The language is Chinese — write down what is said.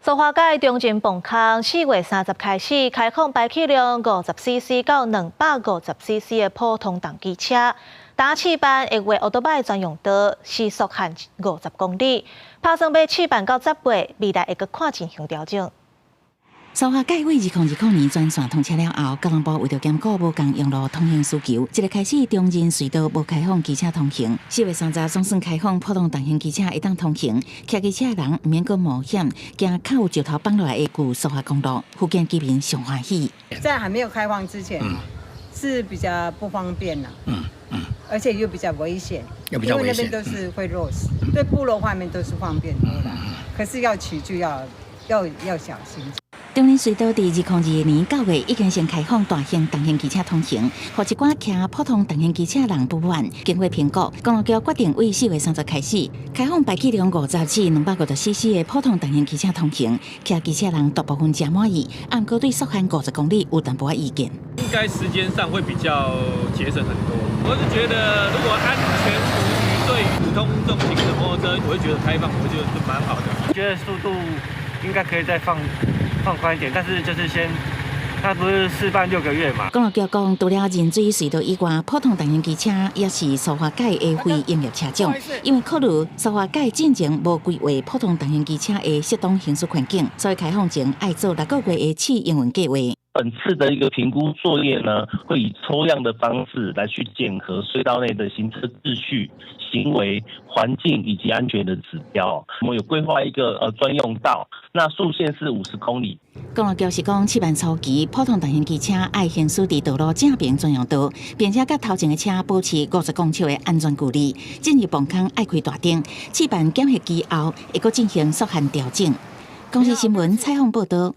苏花改中正磅空4月30开始开放排气量50cc 到250cc 的普通重机车，打试办会为奥多拜专用道，时速限50公里。打算要试办到10月，未来会阁看进行调整。苏花改为2020年全线通车了后，交通部为着兼顾无共用路通行需求，即日开始中正隧道无开放机车通行。4月30总算开放普通重型机车会当通行，骑机车的人唔免阁冒险，行靠石头绑落来的旧苏花公路，福建居民上欢喜。在还没有开放之前，是比较不方便啦，而且又比较危险，因为那边都是会落石，对部落方面都是方便的啦。可是要取就要小心。中正隧道伫2022年9月已经先开放大型重型机车通行，互一寡骑普通重型机车人不满。经过评估，公路局决定为4月30开始开放排气量50至250cc 的普通重型机车通行，骑机车人大部分真满意，不过对速限50公里有淡薄意见。应该时间上会比较节省很多。我是觉得，如果安全无虞，对普通重型的摩托车，我会觉得开放，我觉得是蛮好的。我觉得速度应该可以再放宽一点，但是就是先，他不是示范6个月嘛？公路局讲，除了人水隧道以外，普通重型机车也是苏花改的非营业车种，因为考虑苏花改进前无规划普通重型机车的适当行驶环境，所以开放前要做6个月的试营运计划。本次的一个评估作业呢，会以抽样的方式来去检核隧道内的行车秩序、行为、环境以及安全的指标。我们有规划一个专用道，那速限是50公里。公路局是讲，7万初期普通重型机车爱行驶伫道路正边专用道，并且甲头前的车保持50公尺的安全距离。进入磅空爱开大灯，7万检核期后会阁进行速限调整。公视新闻采访报道。